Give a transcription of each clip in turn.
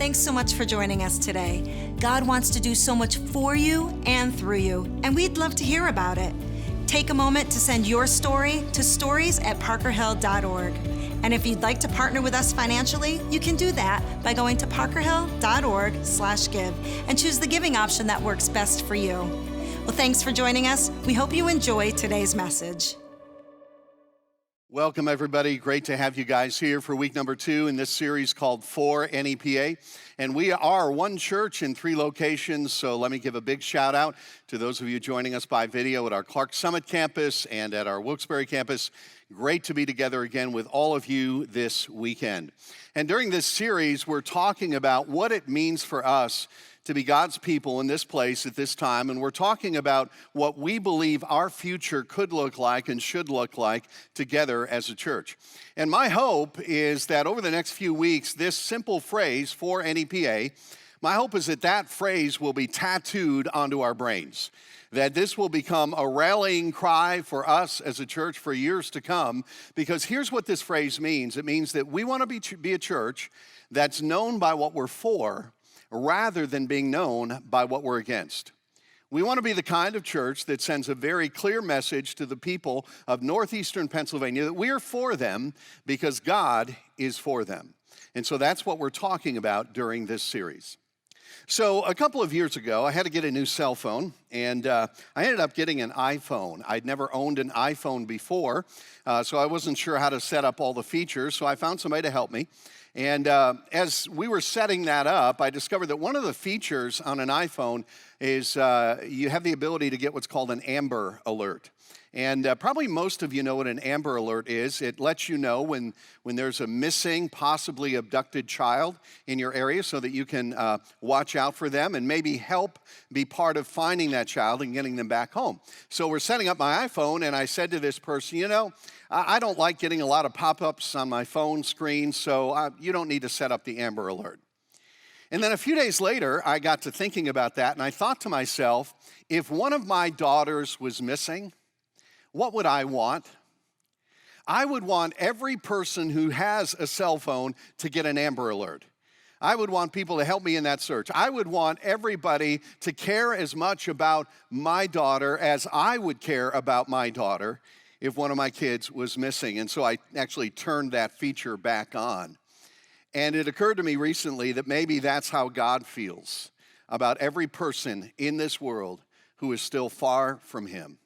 Thanks so much for joining us today. God wants to do so much for you and through you, and we'd love to hear about it. Take a moment to send your story to stories@parkerhill.org. And if you'd like to partner with us financially, you can do that by going to parkerhill.org/give and choose the giving option that works best for you. Well, thanks for joining us. We hope you enjoy today's message. Welcome, everybody. Great to have you guys here for week number 2 in this series called For NEPA. And we are one church in 3 locations, so let me give a big shout out to those of you joining us by video at our Clark Summit campus and at our Wilkes-Barre campus. Great to be together again with all of you this weekend. And during this series, we're talking about what it means for us to be God's people in this place at this time, and we're talking about what we believe our future could look like and should look like together as a church. And my hope is that over the next few weeks, this simple phrase, for NEPA, my hope is that that phrase will be tattooed onto our brains, that this will become a rallying cry for us as a church for years to come, because here's what this phrase means. It means that we want to be a church that's known by what we're for, rather than being known by what we're against. We want to be the kind of church that sends a very clear message to the people of northeastern Pennsylvania that we are for them because God is for them. And so that's what we're talking about during this series. So a couple of years ago, I had to get a new cell phone, and I ended up getting an iPhone. I'd never owned an iPhone before, so I wasn't sure how to set up all the features, so I found somebody to help me. And as we were setting that up, I discovered that one of the features on an iPhone is you have the ability to get what's called an Amber Alert. And probably most of you know what an Amber Alert is. It lets you know when there's a missing, possibly abducted child in your area so that you can watch out for them and maybe help be part of finding that child and getting them back home. So we're setting up my iPhone, and I said to this person, you know, I don't like getting a lot of pop-ups on my phone screen, so you don't need to set up the Amber Alert. And then a few days later, I got to thinking about that, and I thought to myself, if one of my daughters was missing, what would I want? I would want every person who has a cell phone to get an Amber Alert. I would want people to help me in that search. I would want everybody to care as much about my daughter as I would care about my daughter if one of my kids was missing. And so I actually turned that feature back on. And it occurred to me recently that maybe that's how God feels about every person in this world who is still far from Him.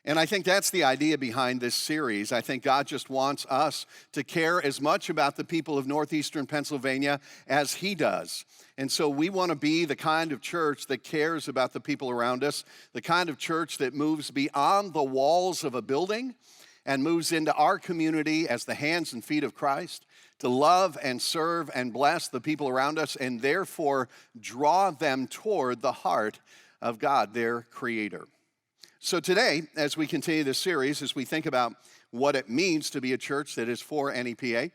And I think that's the idea behind this series. I think God just wants us to care as much about the people of northeastern Pennsylvania as He does. And so we want to be the kind of church that cares about the people around us, the kind of church that moves beyond the walls of a building and moves into our community as the hands and feet of Christ to love and serve and bless the people around us and therefore draw them toward the heart of God, their Creator. So today, as we continue this series, as we think about what it means to be a church that is for NEPA,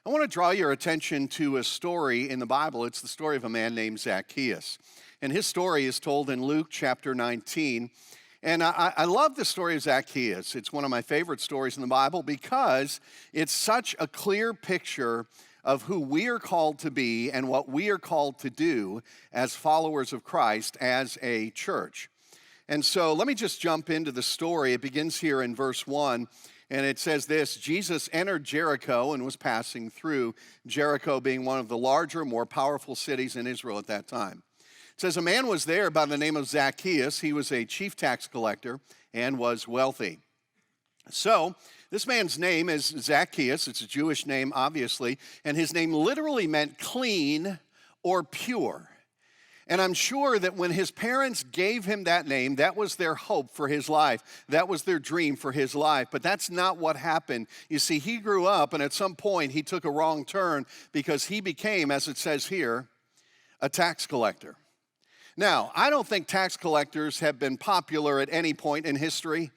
I want to draw your attention to a story in the Bible. It's the story of a man named Zacchaeus. And his story is told in Luke chapter 19. And I love the story of Zacchaeus. It's one of my favorite stories in the Bible because it's such a clear picture of who we are called to be and what we are called to do as followers of Christ as a church. And so let me just jump into the story. It begins here in verse 1, and it says this: Jesus entered Jericho and was passing through, Jericho being one of the larger, more powerful cities in Israel at that time. It says, a man was there by the name of Zacchaeus. He was a chief tax collector and was wealthy. So this man's name is Zacchaeus. It's a Jewish name, obviously, and his name literally meant clean or pure. And I'm sure that when his parents gave him that name, that was their hope for his life. That was their dream for his life. But that's not what happened. You see, he grew up, and at some point, he took a wrong turn because he became, as it says here, a tax collector. Now, I don't think tax collectors have been popular at any point in history,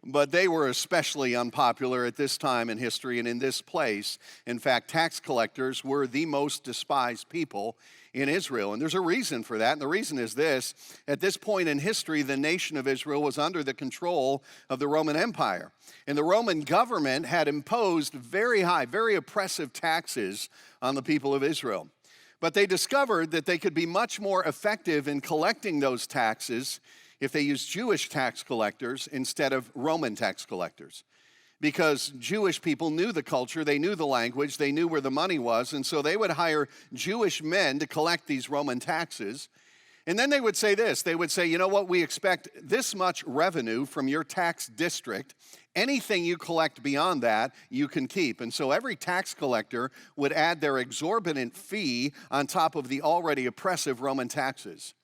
but they were especially unpopular at this time in history and in this place. In fact, tax collectors were the most despised people in Israel. And there's a reason for that. And the reason is this: at this point in history, the nation of Israel was under the control of the Roman Empire. And the Roman government had imposed very high, very oppressive taxes on the people of Israel. But they discovered that they could be much more effective in collecting those taxes if they used Jewish tax collectors instead of Roman tax collectors. Because Jewish people knew the culture, they knew the language, they knew where the money was, and so they would hire Jewish men to collect these Roman taxes. And then they would say this, they would say, you know what, we expect this much revenue from your tax district. Anything you collect beyond that, you can keep. And so every tax collector would add their exorbitant fee on top of the already oppressive Roman taxes.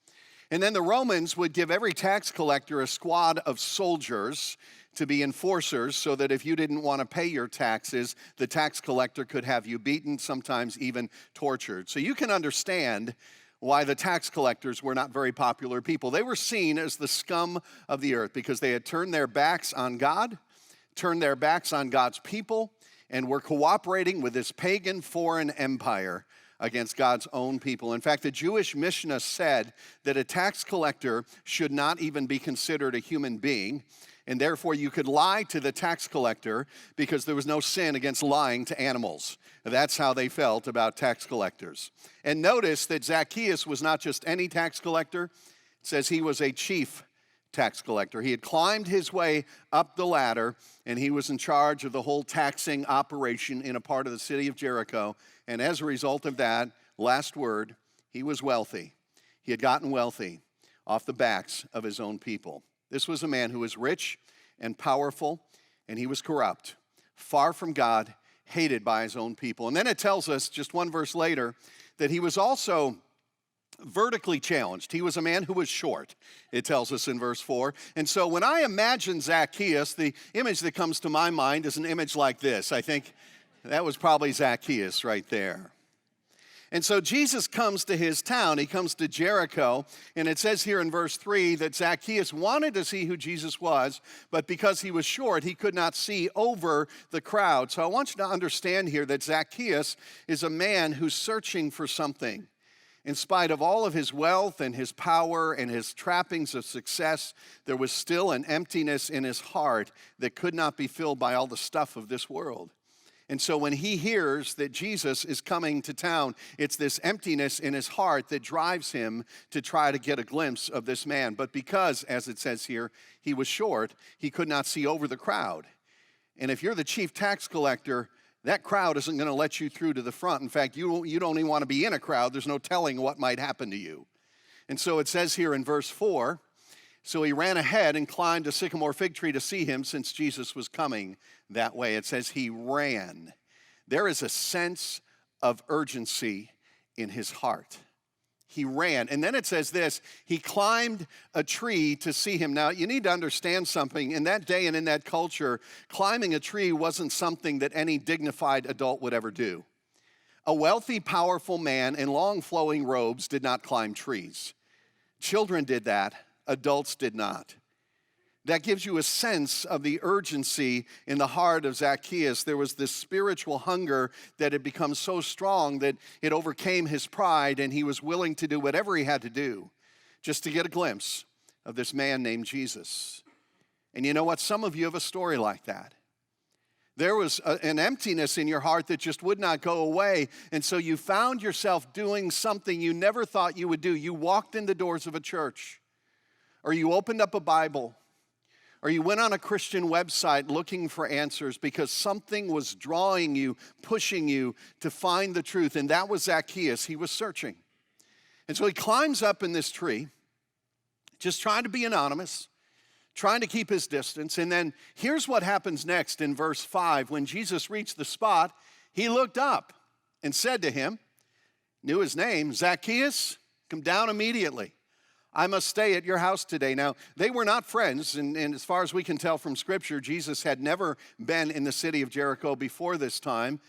And then the Romans would give every tax collector a squad of soldiers to be enforcers, so that if you didn't want to pay your taxes, the tax collector could have you beaten, sometimes even tortured. So you can understand why the tax collectors were not very popular people. They were seen as the scum of the earth because they had turned their backs on God, turned their backs on God's people, and were cooperating with this pagan foreign empire against God's own people. In fact, the Jewish Mishnah said that a tax collector should not even be considered a human being, and therefore you could lie to the tax collector because there was no sin against lying to animals. That's how they felt about tax collectors. And notice that Zacchaeus was not just any tax collector. It says he was a chief tax collector. He had climbed his way up the ladder, and he was in charge of the whole taxing operation in a part of the city of Jericho. And as a result of that, last word, he was wealthy. He had gotten wealthy off the backs of his own people. This was a man who was rich and powerful, and he was corrupt, far from God, hated by his own people. And then it tells us, just one verse later, that he was also vertically challenged. He was a man who was short, it tells us in verse 4. And so when I imagine Zacchaeus, the image that comes to my mind is an image like this. I think that was probably Zacchaeus right there. And so Jesus comes to his town, he comes to Jericho, and it says here in verse 3 that Zacchaeus wanted to see who Jesus was, but because he was short, he could not see over the crowd. So I want you to understand here that Zacchaeus is a man who's searching for something. In spite of all of his wealth and his power and his trappings of success, there was still an emptiness in his heart that could not be filled by all the stuff of this world. And so when he hears that Jesus is coming to town, it's this emptiness in his heart that drives him to try to get a glimpse of this man. But because, as it says here, he was short, he could not see over the crowd. And if you're the chief tax collector, that crowd isn't going to let you through to the front. In fact, you don't even want to be in a crowd. There's no telling what might happen to you. And so it says here in verse 4, so he ran ahead and climbed a sycamore fig tree to see him, since Jesus was coming that way. It says he ran. There is a sense of urgency in his heart. He ran. And then it says this, he climbed a tree to see him. Now, you need to understand something. In that day and in that culture, climbing a tree wasn't something that any dignified adult would ever do. A wealthy, powerful man in long flowing robes did not climb trees. Children did that. Adults did not. That gives you a sense of the urgency in the heart of Zacchaeus. There was this spiritual hunger that had become so strong that it overcame his pride, and he was willing to do whatever he had to do just to get a glimpse of this man named Jesus. And you know what? Some of you have a story like that. There was an emptiness in your heart that just would not go away, and so you found yourself doing something you never thought you would do. You walked in the doors of a church, or you opened up a Bible, or you went on a Christian website looking for answers because something was drawing you, pushing you to find the truth. And that was Zacchaeus. He was searching. And so he climbs up in this tree, just trying to be anonymous, trying to keep his distance. And then here's what happens next in verse 5. When Jesus reached the spot, he looked up and said to him, knew his name, Zacchaeus, come down immediately. I must stay at your house today. Now, they were not friends, and as far as we can tell from Scripture, Jesus had never been in the city of Jericho before this time.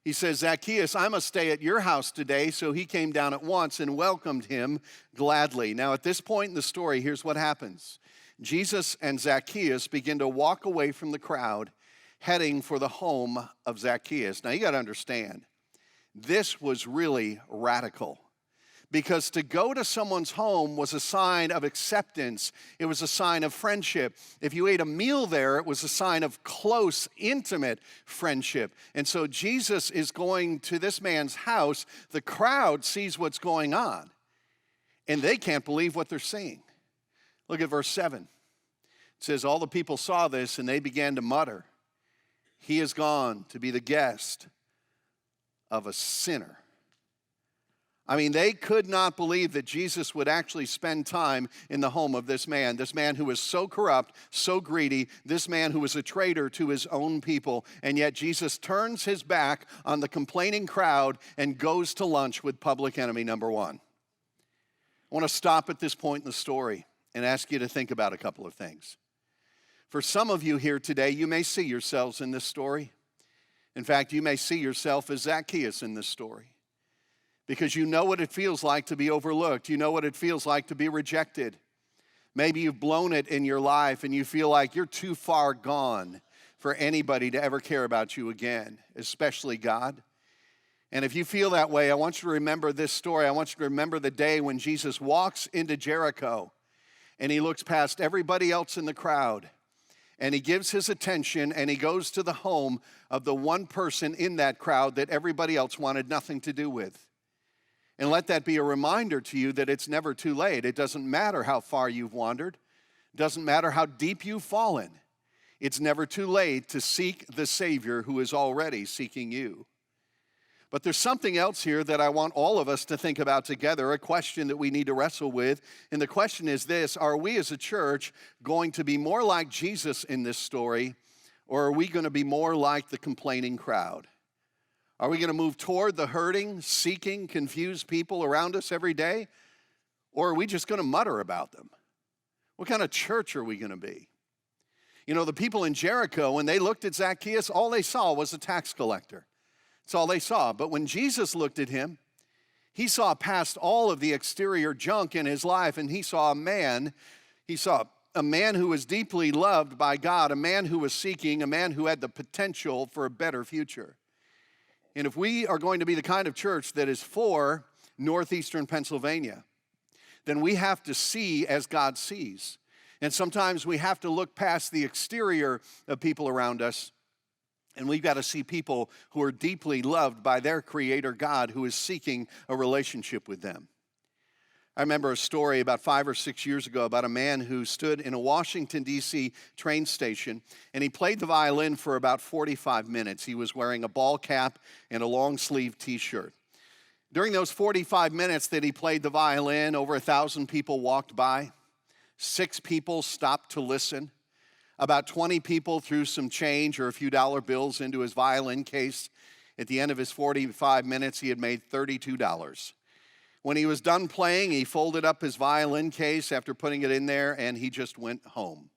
He says, Zacchaeus, I must stay at your house today. So he came down at once and welcomed him gladly. Now, at this point in the story, here's what happens. Jesus and Zacchaeus begin to walk away from the crowd, heading for the home of Zacchaeus. Now, you got to understand, this was really radical. because to go to someone's home was a sign of acceptance. It was a sign of friendship. If you ate a meal there, it was a sign of close, intimate friendship. And so Jesus is going to this man's house. The crowd sees what's going on, and they can't believe what they're seeing. Look at verse 7. It says, all the people saw this, and they began to mutter, he is gone to be the guest of a sinner. I mean, they could not believe that Jesus would actually spend time in the home of this man who was so corrupt, so greedy, this man who was a traitor to his own people. And yet Jesus turns his back on the complaining crowd and goes to lunch with public enemy number one. I want to stop at this point in the story and ask you to think about a couple of things. For some of you here today, you may see yourselves in this story. In fact, you may see yourself as Zacchaeus in this story, because you know what it feels like to be overlooked. You know what it feels like to be rejected. Maybe you've blown it in your life and you feel like you're too far gone for anybody to ever care about you again, especially God. And if you feel that way, I want you to remember this story. I want you to remember the day when Jesus walks into Jericho and he looks past everybody else in the crowd and he gives his attention and he goes to the home of the one person in that crowd that everybody else wanted nothing to do with. And let that be a reminder to you that it's never too late. It doesn't matter how far you've wandered. It doesn't matter how deep you've fallen. It's never too late to seek the Savior who is already seeking you. But there's something else here that I want all of us to think about together, a question that we need to wrestle with. And the question is this: are we as a church going to be more like Jesus in this story, or are we going to be more like the complaining crowd? Are we going to move toward the hurting, seeking, confused people around us every day? Or are we just going to mutter about them? What kind of church are we going to be? You know, the people in Jericho, when they looked at Zacchaeus, all they saw was a tax collector. That's all they saw. But when Jesus looked at him, he saw past all of the exterior junk in his life, and he saw a man who was deeply loved by God, a man who was seeking, a man who had the potential for a better future. And if we are going to be the kind of church that is for northeastern Pennsylvania, then we have to see as God sees. And sometimes we have to look past the exterior of people around us, and we've got to see people who are deeply loved by their Creator God, who is seeking a relationship with them. I remember a story about 5 or 6 years ago about a man who stood in a Washington, D.C. train station, and he played the violin for about 45 minutes. He was wearing a ball cap and a long-sleeve T-shirt. During those 45 minutes that he played the violin, over 1,000 people walked by. 6 people stopped to listen. About 20 people threw some change or a few dollar bills into his violin case. At the end of his 45 minutes, he had made $32. When he was done playing, he folded up his violin case after putting it in there, and he just went home.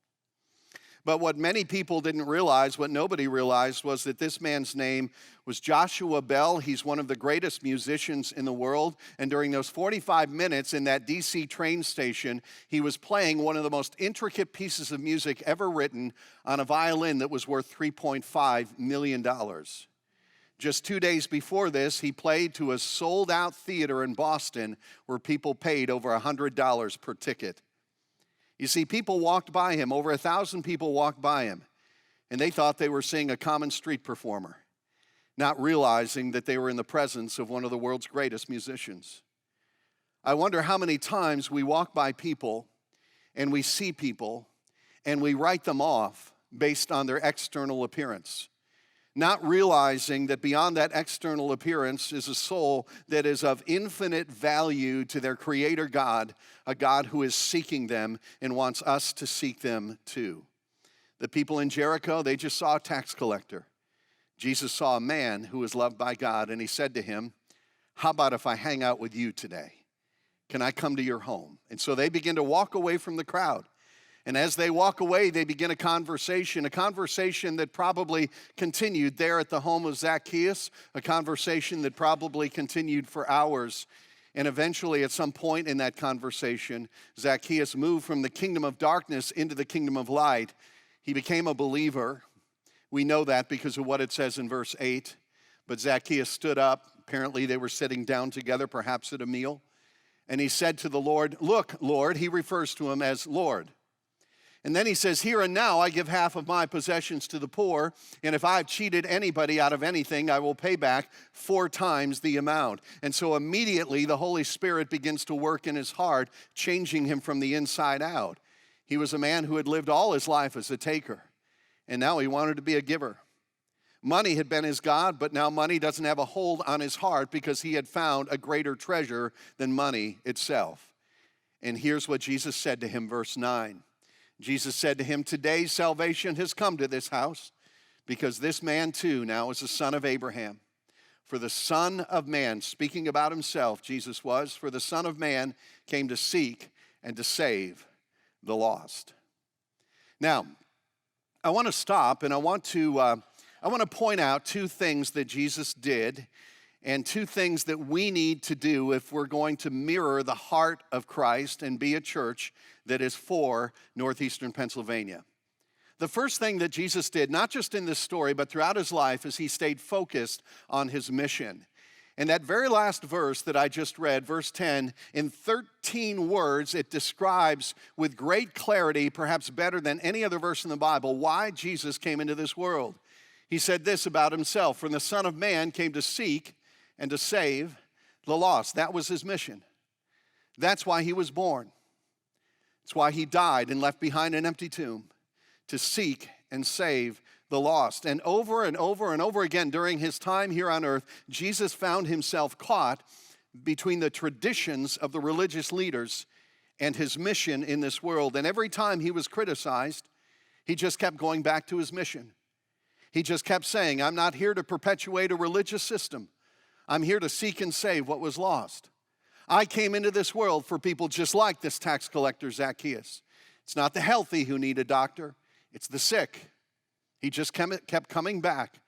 But what many people didn't realize, what nobody realized, was that this man's name was Joshua Bell. He's one of the greatest musicians in the world, and during those 45 minutes in that D.C. train station, he was playing one of the most intricate pieces of music ever written on a violin that was worth $3.5 million. Just 2 days before this, he played to a sold-out theater in Boston where people paid over $100 per ticket. You see, people walked by him, over 1,000 people walked by him, and they thought they were seeing a common street performer, not realizing that they were in the presence of one of the world's greatest musicians. I wonder how many times we walk by people and we see people and we write them off based on their external appearance, not realizing that beyond that external appearance is a soul that is of infinite value to their Creator God, a God who is seeking them and wants us to seek them too. The people in Jericho, they just saw a tax collector. Jesus saw a man who was loved by God, and he said to him, "How about if I hang out with you today? Can I come to your home?" And so they begin to walk away from the crowd. And as they walk away, they begin a conversation that probably continued there at the home of Zacchaeus, a conversation that probably continued for hours. And eventually, at some point in that conversation, Zacchaeus moved from the kingdom of darkness into the kingdom of light. He became a believer. We know that because of what it says in verse 8. But Zacchaeus stood up. Apparently, they were sitting down together, perhaps at a meal. And he said to the Lord, "Look, Lord," he refers to him as Lord. And then he says, "Here and now I give half of my possessions to the poor, and if I've cheated anybody out of anything, I will pay back 4 times the amount." And so immediately the Holy Spirit begins to work in his heart, changing him from the inside out. He was a man who had lived all his life as a taker, and now he wanted to be a giver. Money had been his God, but now money doesn't have a hold on his heart because he had found a greater treasure than money itself. And here's what Jesus said to him, verse 9. Jesus said to him, "Today salvation has come to this house, because this man too now is a son of Abraham. For the Son of Man," speaking about himself, Jesus was, "for the Son of Man came to seek and to save the lost." Now, I want to stop and I want to point out 2 things that Jesus did and 2 things that we need to do if we're going to mirror the heart of Christ and be a church that is for Northeastern Pennsylvania. The first thing that Jesus did, not just in this story, but throughout his life, is he stayed focused on his mission. And that very last verse that I just read, verse 10, in 13 words, it describes with great clarity, perhaps better than any other verse in the Bible, why Jesus came into this world. He said this about himself: "For the Son of Man came to seek and to save the lost." That was his mission. That's why he was born. It's why he died and left behind an empty tomb, to seek and save the lost. And over and over and over again during his time here on earth, Jesus found himself caught between the traditions of the religious leaders and his mission in this world. And every time he was criticized, he just kept going back to his mission. He just kept saying, "I'm not here to perpetuate a religious system. I'm here to seek and save what was lost. I came into this world for people just like this tax collector Zacchaeus. It's not the healthy who need a doctor, it's the sick." He just kept coming back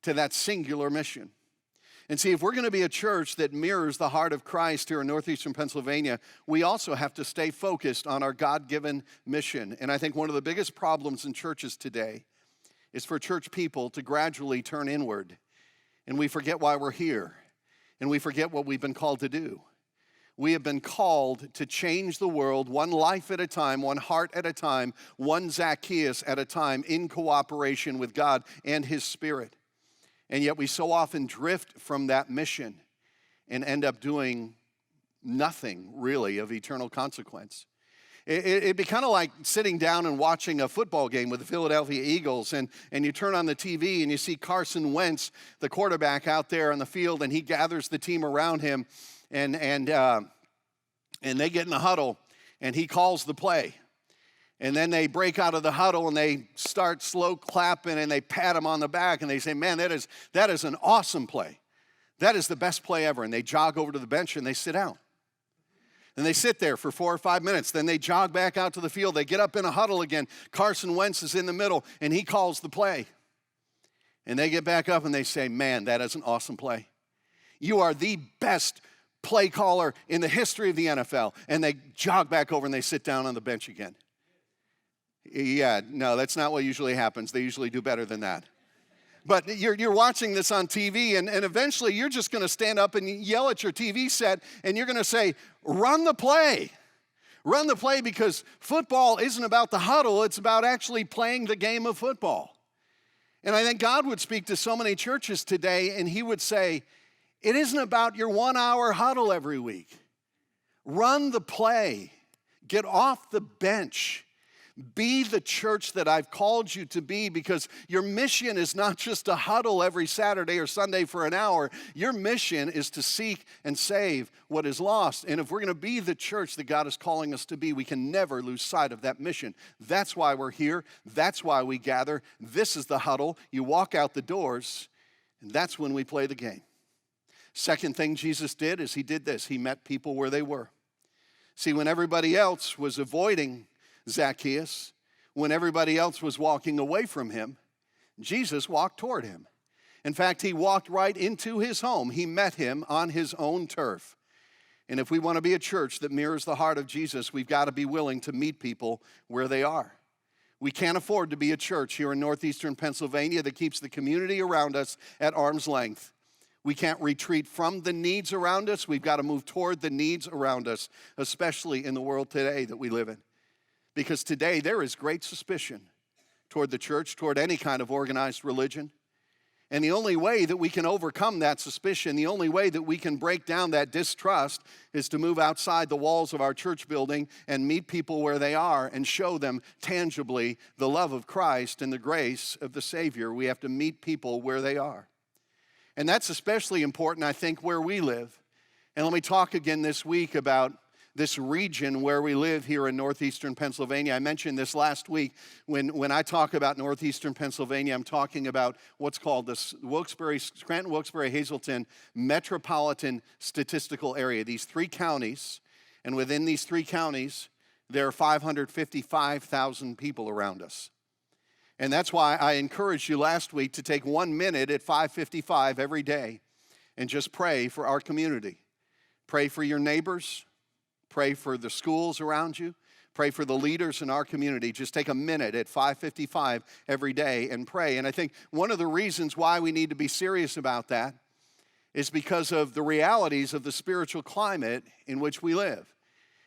to that singular mission. And see, if we're going to be a church that mirrors the heart of Christ here in Northeastern Pennsylvania, we also have to stay focused on our God-given mission. And I think one of the biggest problems in churches today is for church people to gradually turn inward. And we forget why we're here. And we forget what we've been called to do. We have been called to change the world one life at a time, one heart at a time, one Zacchaeus at a time, in cooperation with God and his Spirit. And yet we so often drift from that mission and end up doing nothing really of eternal consequence. It'd be kind of like sitting down and watching a football game with the Philadelphia Eagles, and you turn on the TV and you see Carson Wentz, the quarterback, out there on the field, and he gathers the team around him, and they get in the huddle, and he calls the play. And then they break out of the huddle and they start slow clapping and they pat him on the back and they say, "Man, that is an awesome play. That is the best play ever." And they jog over to the bench and they sit down. And they sit there for 4 or 5 minutes. Then they jog back out to the field. They get up in a huddle again. Carson Wentz is in the middle and he calls the play. And they get back up and they say, "Man, that is an awesome play. You are the best play caller in the history of the NFL." And they jog back over and they sit down on the bench again. Yeah, no, that's not what usually happens. They usually do better than that. But you're watching this on TV, and eventually you're just going to stand up and yell at your TV set, and you're going to say, "Run the play. Run the play," because football isn't about the huddle. It's about actually playing the game of football. And I think God would speak to so many churches today, and he would say, it isn't about your 1-hour huddle every week. Run the play. Get off the bench. Be the church that I've called you to be, because your mission is not just to huddle every Saturday or Sunday for an hour. Your mission is to seek and save what is lost. And if we're going to be the church that God is calling us to be, we can never lose sight of that mission. That's why we're here. That's why we gather. This is the huddle. You walk out the doors, and that's when we play the game. Second thing Jesus did is he did this. He met people where they were. See, when everybody else was avoiding Zacchaeus, when everybody else was walking away from him, Jesus walked toward him. In fact, he walked right into his home. He met him on his own turf. And if we want to be a church that mirrors the heart of Jesus, we've got to be willing to meet people where they are. We can't afford to be a church here in Northeastern Pennsylvania that keeps the community around us at arm's length. We can't retreat from the needs around us. We've got to move toward the needs around us, especially in the world today that we live in. Because today there is great suspicion toward the church, toward any kind of organized religion. And the only way that we can overcome that suspicion, the only way that we can break down that distrust is to move outside the walls of our church building and meet people where they are and show them tangibly the love of Christ and the grace of the Savior. We have to meet people where they are. And that's especially important, I think, where we live. And let me talk again this week about this region where we live here in northeastern Pennsylvania. I mentioned this last week. When I talk about northeastern Pennsylvania, I'm talking about what's called the Scranton, Wilkes-Barre, Hazleton Metropolitan Statistical Area. These 3 counties, and within these 3 counties, there are 555,000 people around us. And that's why I encouraged you last week to take 1 minute at 5:55 every day and just pray for our community. Pray for your neighbors. Pray for the schools around you. Pray for the leaders in our community. Just take a minute at 5:55 every day and pray. And I think one of the reasons why we need to be serious about that is because of the realities of the spiritual climate in which we live.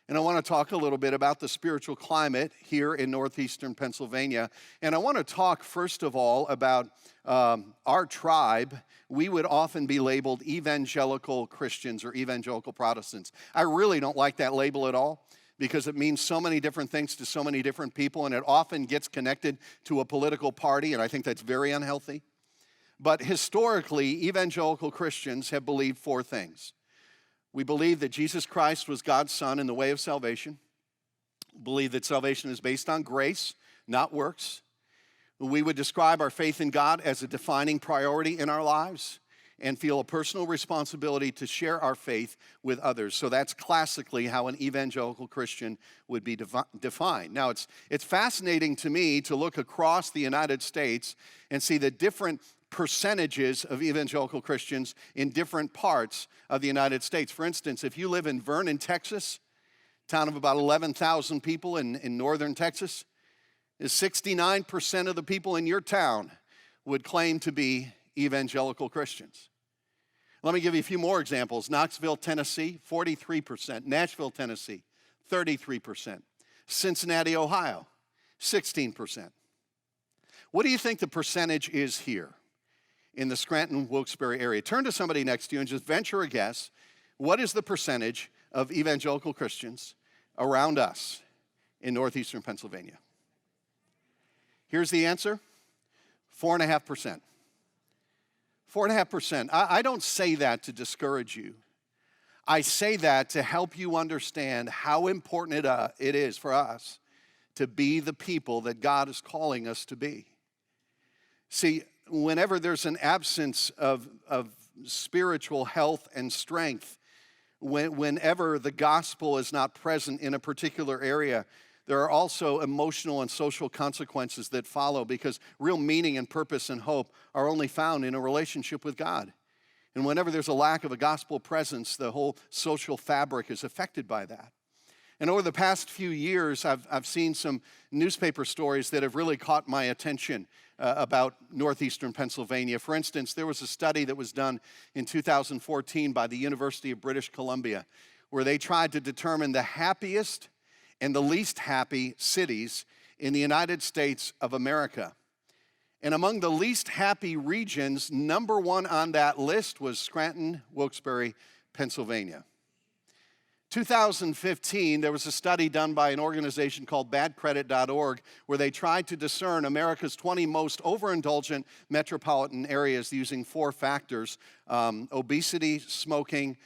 And I want to talk a little bit about the spiritual climate here in northeastern Pennsylvania. And I want to talk, first of all, about our tribe. We would often be labeled evangelical Christians or evangelical Protestants. I really don't like that label at all because it means so many different things to so many different people, and it often gets connected to a political party, and I think that's very unhealthy. But historically, evangelical Christians have believed 4 things. We believe that Jesus Christ was God's Son in the way of salvation. We believe that salvation is based on grace, not works. We would describe our faith in God as a defining priority in our lives and feel a personal responsibility to share our faith with others. So that's classically how an evangelical Christian would be defined. Now, it's fascinating to me to look across the United States and see the different percentages of evangelical Christians in different parts of the United States. For instance, if you live in Vernon, Texas, a town of about 11,000 people in northern Texas, 69% of the people in your town would claim to be evangelical Christians. Let me give you a few more examples. Knoxville, Tennessee, 43%. Nashville, Tennessee, 33%. Cincinnati, Ohio, 16%. What do you think the percentage is here in the Scranton, Wilkes-Barre area? Turn to somebody next to you and just venture a guess. What is the percentage of evangelical Christians around us in northeastern Pennsylvania? Here's the answer, 4.5%. 4.5%. I don't say that to discourage you. I say that to help you understand how important it is for us to be the people that God is calling us to be. See, whenever there's an absence of spiritual health and strength, whenever the gospel is not present in a particular area, there are also emotional and social consequences that follow because real meaning and purpose and hope are only found in a relationship with God. And whenever there's a lack of a gospel presence, the whole social fabric is affected by that. And over the past few years, I've seen some newspaper stories that have really caught my attention about northeastern Pennsylvania. For instance, there was a study that was done in 2014 by the University of British Columbia where they tried to determine the happiest and the least happy cities in the United States of America. And among the least happy regions, number 1 on that list was Scranton, Wilkes-Barre, Pennsylvania. 2015, there was a study done by an organization called badcredit.org where they tried to discern America's 20 most overindulgent metropolitan areas using 4 factors: obesity, smoking,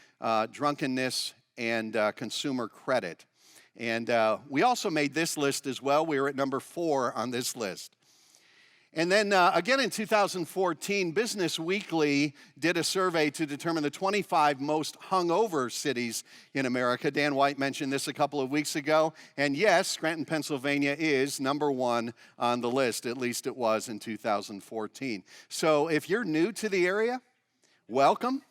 drunkenness, and consumer credit. And we also made this list as well. We were at number 4 on this list. And then again in 2014, Business Weekly did a survey to determine the 25 most hungover cities in America. Dan White mentioned this a couple of weeks ago. And yes, Scranton, Pennsylvania is number 1 on the list. At least it was in 2014. So if you're new to the area, welcome.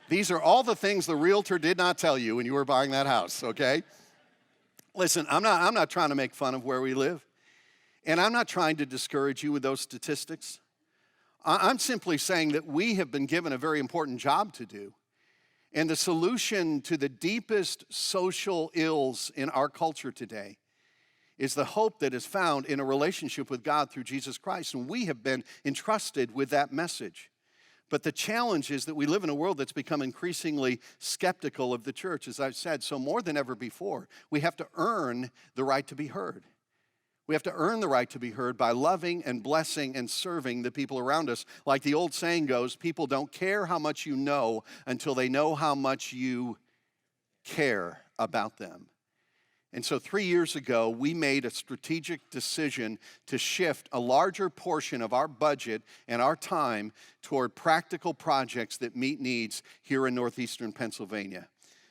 These are all the things the realtor did not tell you when you were buying that house, okay? Listen, I'm not trying to make fun of where we live, and I'm not trying to discourage you with those statistics. I'm simply saying that we have been given a very important job to do. And the solution to the deepest social ills in our culture today is the hope that is found in a relationship with God through Jesus Christ. And we have been entrusted with that message. But the challenge is that we live in a world that's become increasingly skeptical of the church, as I've said. So more than ever before, we have to earn the right to be heard. We have to earn the right to be heard by loving and blessing and serving the people around us. Like the old saying goes, people don't care how much you know until they know how much you care about them. And so 3 years ago, we made a strategic decision to shift a larger portion of our budget and our time toward practical projects that meet needs here in northeastern Pennsylvania.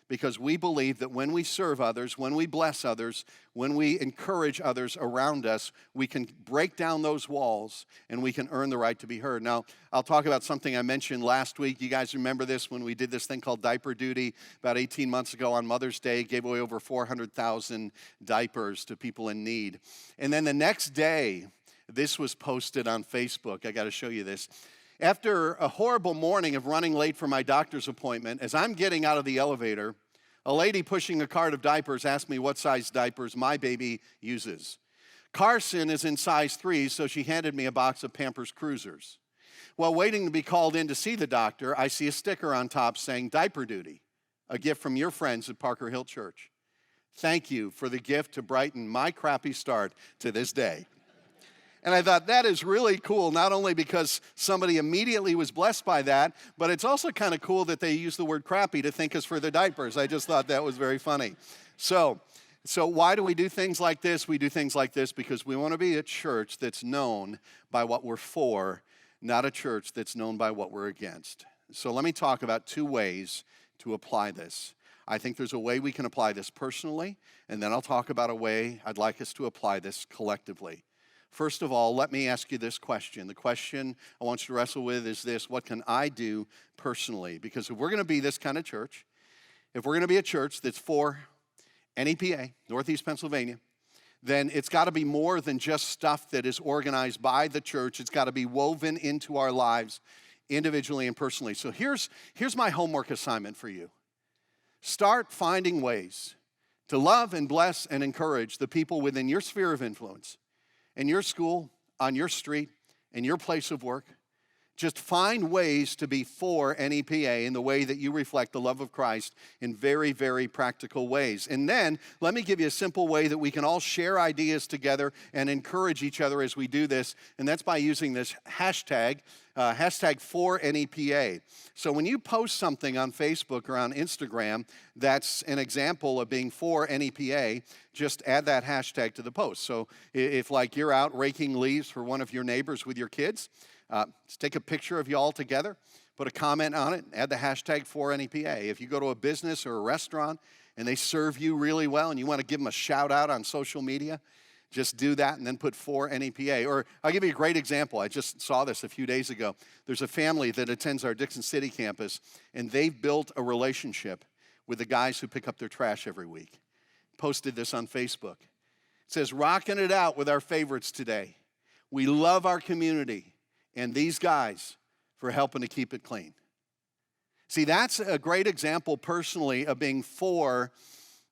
Because we believe that when we serve others, when we bless others, when we encourage others around us, we can break down those walls and we can earn the right to be heard. Now, I'll talk about something I mentioned last week. You guys remember this when we did this thing called Diaper Duty about 18 months ago on Mother's Day, gave away over 400,000 diapers to people in need. And then the next day, this was posted on Facebook. I got to show you this. After a horrible morning of running late for my doctor's appointment, as I'm getting out of the elevator, a lady pushing a cart of diapers asked me what size diapers my baby uses. Carson is in size 3, so she handed me a box of Pampers Cruisers. While waiting to be called in to see the doctor, I see a sticker on top saying Diaper Duty, a gift from your friends at Parker Hill Church. Thank you for the gift to brighten my crappy start to this day. And I thought that is really cool, not only because somebody immediately was blessed by that, but it's also kind of cool that they use the word crappy to thank us for the diapers. I just thought that was very funny. So why do we do things like this? We do things like this because we want to be a church that's known by what we're for, not a church that's known by what we're against. So let me talk about 2 ways to apply this. I think there's a way we can apply this personally, and then I'll talk about a way I'd like us to apply this collectively. First of all, let me ask you this question. The question I want you to wrestle with is this: what can I do personally? Because if we're going to be this kind of church, if we're going to be a church that's for NEPA, Northeast Pennsylvania, then it's got to be more than just stuff that is organized by the church. It's got to be woven into our lives individually and personally. So here's my homework assignment for you. Start finding ways to love and bless and encourage the people within your sphere of influence, in your school, on your street, in your place of work. Just find ways to be for NEPA in the way that you reflect the love of Christ in very, very practical ways. And then let me give you a simple way that we can all share ideas together and encourage each other as we do this, and that's by using this hashtag, hashtag for NEPA. So when you post something on Facebook or on Instagram that's an example of being for NEPA, just add that hashtag to the post. So if like you're out raking leaves for one of your neighbors with your kids, just take a picture of you all together, put a comment on it, add the hashtag for NEPA. If you go to a business or a restaurant and they serve you really well and you want to give them a shout out on social media, just do that and then put for NEPA. Or I'll give you a great example. I just saw this a few days ago. There's a family that attends our Dixon City campus, and they've built a relationship with the guys who pick up their trash every week. Posted this on Facebook. It says, "Rocking it out with our favorites today. We love our community and these guys for helping to keep it clean." See, that's a great example personally of being for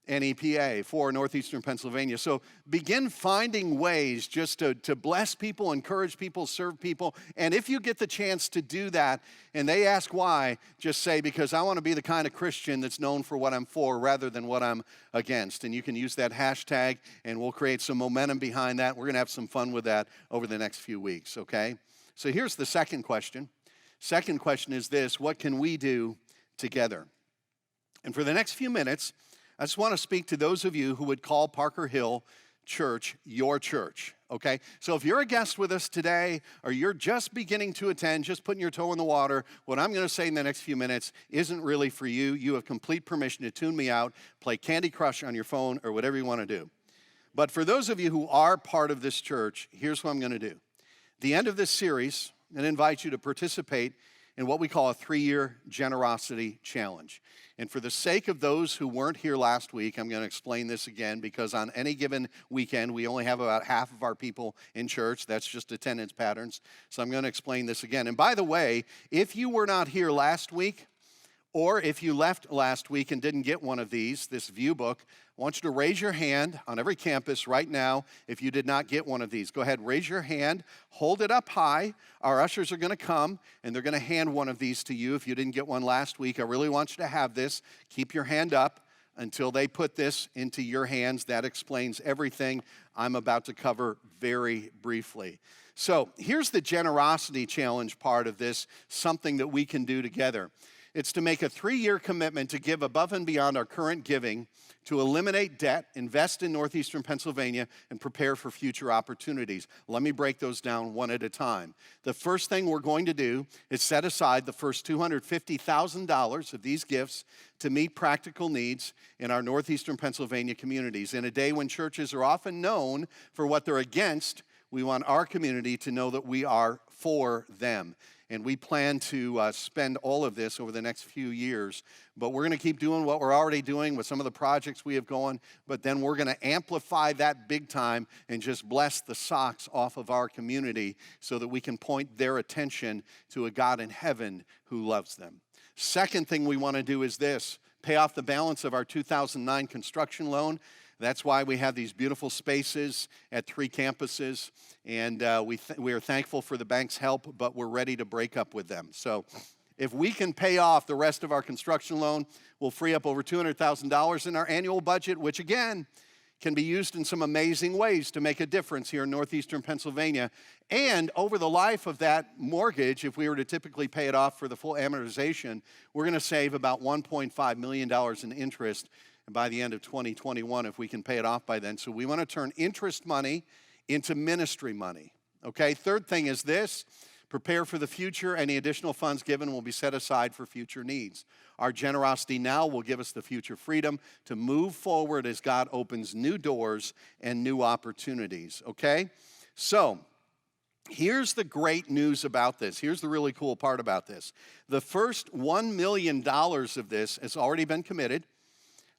NEPA, for Northeastern Pennsylvania. So begin finding ways just to bless people, encourage people, serve people. And if you get the chance to do that and they ask why, just say, because I want to be the kind of Christian that's known for what I'm for rather than what I'm against. And you can use that hashtag and we'll create some momentum behind that. We're going to have some fun with that over the next few weeks, okay? So here's the second question. Second question is this: what can we do together? And for the next few minutes, I just want to speak to those of you who would call Parker Hill Church your church, okay? So if you're a guest with us today or you're just beginning to attend, just putting your toe in the water, what I'm going to say in the next few minutes isn't really for you. You have complete permission to tune me out, play Candy Crush on your phone, or whatever you want to do. But for those of you who are part of this church, here's what I'm going to do. At the end of this series, I'm going to invite you to participate in what we call a 3-year generosity challenge. And for the sake of those who weren't here last week, I'm going to explain this again, because on any given weekend, we only have about half of our people in church. That's just attendance patterns. So I'm going to explain this again. And by the way, if you were not here last week, or if you left last week and didn't get one of these, this view book, I want you to raise your hand on every campus right now if you did not get one of these. Go ahead, raise your hand, hold it up high. Our ushers are going to come, and they're going to hand one of these to you if you didn't get one last week. I really want you to have this. Keep your hand up until they put this into your hands. That explains everything I'm about to cover very briefly. So here's the generosity challenge part of this, something that we can do together. It's to make a 3-year commitment to give above and beyond our current giving, to eliminate debt, invest in northeastern Pennsylvania, and prepare for future opportunities. Let me break those down one at a time. The first thing we're going to do is set aside the first $250,000 of these gifts to meet practical needs in our northeastern Pennsylvania communities. In a day when churches are often known for what they're against, we want our community to know that we are for them. And we plan to spend all of this over the next few years. But we're going to keep doing what we're already doing with some of the projects we have going. But then we're going to amplify that big time and just bless the socks off of our community so that we can point their attention to a God in heaven who loves them. Second thing we want to do is this: pay off the balance of our 2009 construction loan. That's why we have these beautiful spaces at 3 campuses, and we are thankful for the bank's help, but we're ready to break up with them. So if we can pay off the rest of our construction loan, we'll free up over $200,000 in our annual budget, which again can be used in some amazing ways to make a difference here in northeastern Pennsylvania. And over the life of that mortgage, if we were to typically pay it off for the full amortization, we're going to save about $1.5 million in interest by the end of 2021 if we can pay it off by then. So we want to turn interest money into ministry money. Okay, third thing is this: prepare for the future. Any additional funds given will be set aside for future needs. Our generosity now will give us the future freedom to move forward as God opens new doors and new opportunities. Okay, so here's the great news about this. Here's the really cool part about this. The first $1 million of this has already been committed.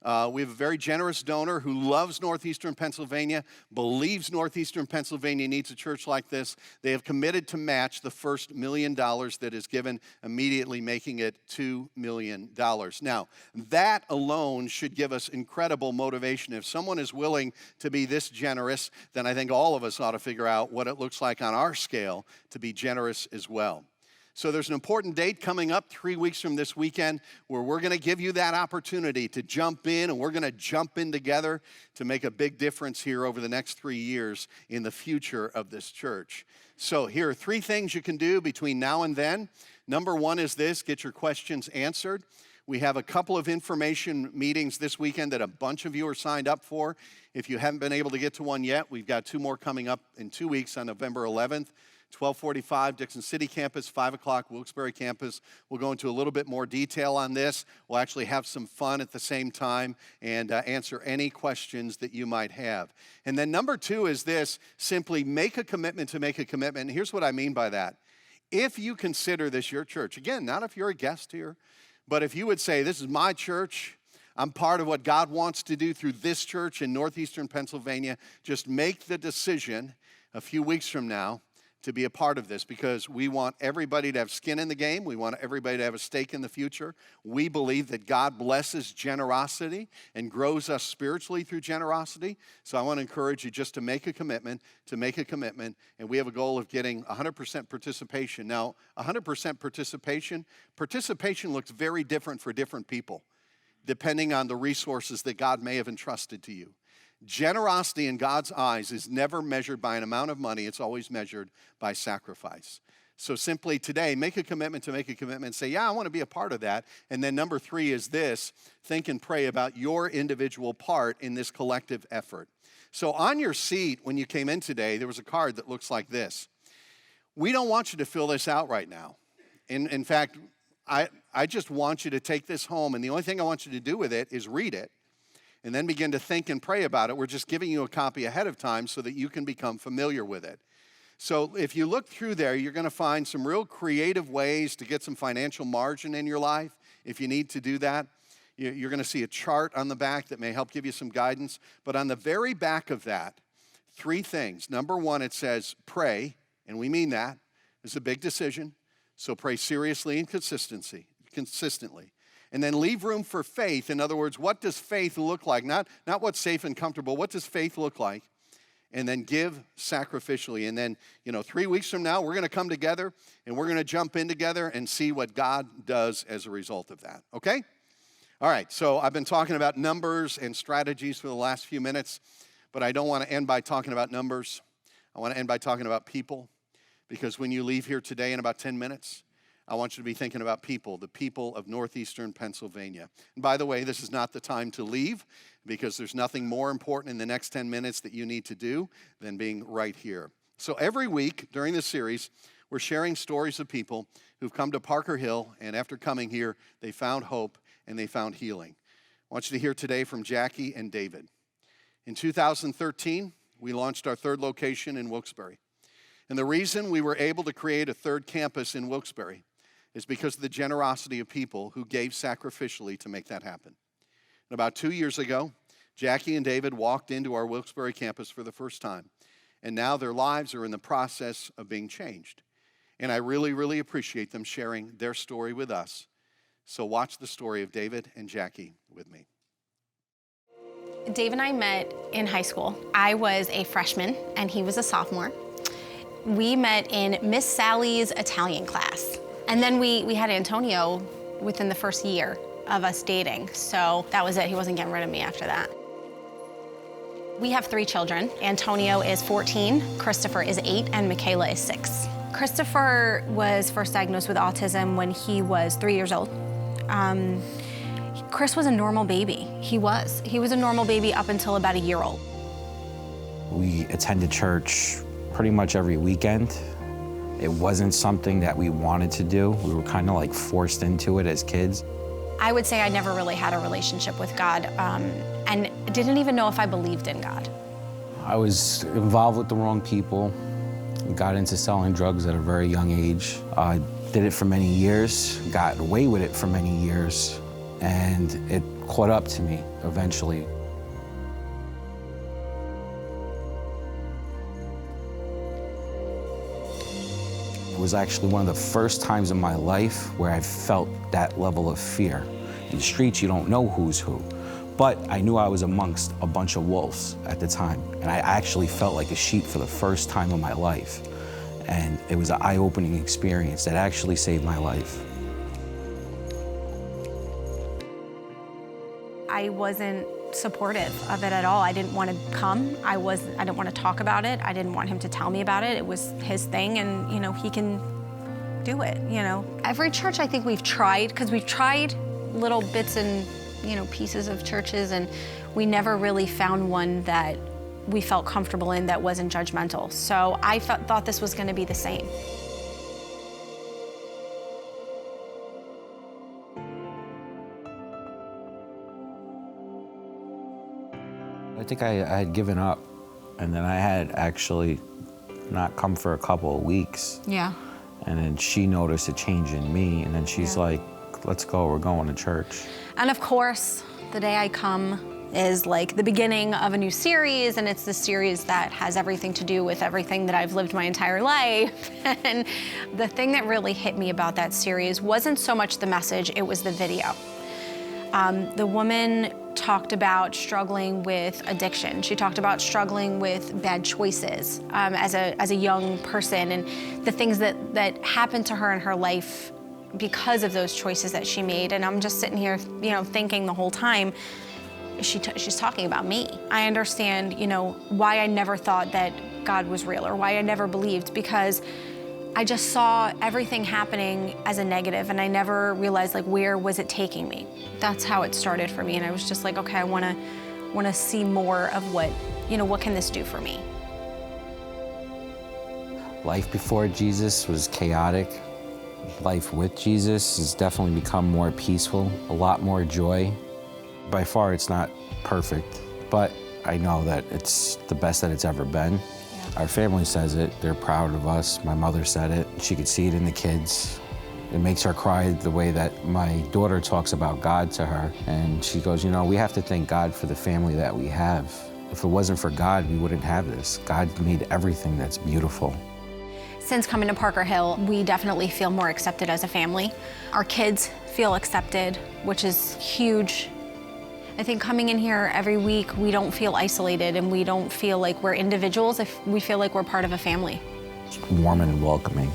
We have a very generous donor who loves northeastern Pennsylvania, believes northeastern Pennsylvania needs a church like this. They have committed to match the first $1 million that is given, immediately making it $2 million. Now, that alone should give us incredible motivation. If someone is willing to be this generous, then I think all of us ought to figure out what it looks like on our scale to be generous as well. So there's an important date coming up 3 weeks from this weekend where we're going to give you that opportunity to jump in, and we're going to jump in together to make a big difference here over the next 3 years in the future of this church. So here are 3 things you can do between now and then. Number 1 is this: get your questions answered. We have a couple of information meetings this weekend that a bunch of you are signed up for. If you haven't been able to get to one yet, we've got 2 more coming up in 2 weeks on November 11th. 12:45 Dixon City campus, 5 o'clock Wilkes-Barre campus. We'll go into a little bit more detail on this. We'll actually have some fun at the same time and answer any questions that you might have. And then number 2 is this: simply make a commitment to make a commitment. And here's what I mean by that. If you consider this your church, again, not if you're a guest here, but if you would say, this is my church, I'm part of what God wants to do through this church in northeastern Pennsylvania, just make the decision a few weeks from now to be a part of this, because we want everybody to have skin in the game. We want everybody to have a stake in the future. We believe that God blesses generosity and grows us spiritually through generosity. So I want to encourage you just to make a commitment, and we have a goal of getting 100% participation. Now, 100% participation looks very different for different people, depending on the resources that God may have entrusted to you. Generosity in God's eyes is never measured by an amount of money. It's always measured by sacrifice. So simply today, make a commitment to make a commitment. Say, yeah, I want to be a part of that. And then number 3 is this: think and pray about your individual part in this collective effort. So on your seat when you came in today, there was a card that looks like this. We don't want you to fill this out right now. In fact, I just want you to take this home, and the only thing I want you to do with it is read it and then begin to think and pray about it. We're just giving you a copy ahead of time so that you can become familiar with it. So if you look through there, you're going to find some real creative ways to get some financial margin in your life if you need to do that. You're going to see a chart on the back that may help give you some guidance. But on the very back of that, 3 things. Number 1, it says pray, and we mean that. It's a big decision, so pray seriously and consistently. And then leave room for faith. In other words, what does faith look like? Not what's safe and comfortable. What does faith look like? And then give sacrificially. And then, 3 weeks from now, we're going to come together and we're going to jump in together and see what God does as a result of that. Okay? All right, so I've been talking about numbers and strategies for the last few minutes, but I don't want to end by talking about numbers. I want to end by talking about people, because when you leave here today in about 10 minutes, I want you to be thinking about people, the people of northeastern Pennsylvania. And by the way, this is not the time to leave, because there's nothing more important in the next 10 minutes that you need to do than being right here. So every week during this series, we're sharing stories of people who've come to Parker Hill, and after coming here, they found hope and they found healing. I want you to hear today from Jackie and David. In 2013, we launched our 3rd location in Wilkes-Barre. And the reason we were able to create a 3rd campus in Wilkes-Barre is because of the generosity of people who gave sacrificially to make that happen. And about 2 years ago, Jackie and David walked into our Wilkes-Barre campus for the first time. And now their lives are in the process of being changed. And I really, really appreciate them sharing their story with us. So watch the story of David and Jackie with me. Dave and I met in high school. I was a freshman and he was a sophomore. We met in Miss Sally's Italian class. And then we had Antonio within the first year of us dating. So that was it. He wasn't getting rid of me after that. We have 3 children. Antonio is 14, Christopher is 8, and Michaela is 6. Christopher was first diagnosed with autism when he was 3 years old. Chris was a normal baby. He was a normal baby up until about a year old. We attended church pretty much every weekend. It wasn't something that we wanted to do. We were kind of like forced into it as kids. I would say I never really had a relationship with God, and didn't even know if I believed in God. I was involved with the wrong people. Got into selling drugs at a very young age. Did it for many years, got away with it for many years, and it caught up to me eventually. It was actually one of the first times in my life where I felt that level of fear. In the streets, you don't know who's who. But I knew I was amongst a bunch of wolves at the time, and I actually felt like a sheep for the first time in my life. And it was an eye-opening experience that actually saved my life. I wasn't supportive of it at all. I didn't want to come. I didn't want to talk about it. I didn't want him to tell me about it. It was his thing, and he can do it. Every church I think we've tried, because we've tried little bits and pieces of churches, and we never really found one that we felt comfortable in that wasn't judgmental. So I thought this was going to be the same. I think I had given up, and then I had actually not come for a couple of weeks. Yeah. And then she noticed a change in me, and then she's like, let's go, we're going to church. And of course, the day I come is like the beginning of a new series, and it's the series that has everything to do with everything that I've lived my entire life. And the thing that really hit me about that series wasn't so much the message, it was the video. The woman talked about struggling with addiction. She talked about struggling with bad choices as a young person, and the things that happened to her in her life because of those choices that she made. And I'm just sitting here, thinking the whole time, she's talking about me. I understand, why I never thought that God was real, or why I never believed, because I just saw everything happening as a negative, and I never realized where was it taking me. That's how it started for me, and I was just like, okay, I want to see more of what can this do for me. Life before Jesus was chaotic. Life with Jesus has definitely become more peaceful, a lot more joy. By far, it's not perfect, but I know that it's the best that it's ever been. Yeah. Our family says it. They're proud of us. My mother said it. She could see it in the kids. It makes her cry the way that my daughter talks about God to her. And she goes, you know, we have to thank God for the family that we have. If it wasn't for God, we wouldn't have this. God made everything that's beautiful. Since coming to Parker Hill, we definitely feel more accepted as a family. Our kids feel accepted, which is huge. I think coming in here every week, we don't feel isolated and we don't feel like we're individuals. We feel like we're part of a family. It's warm and welcoming.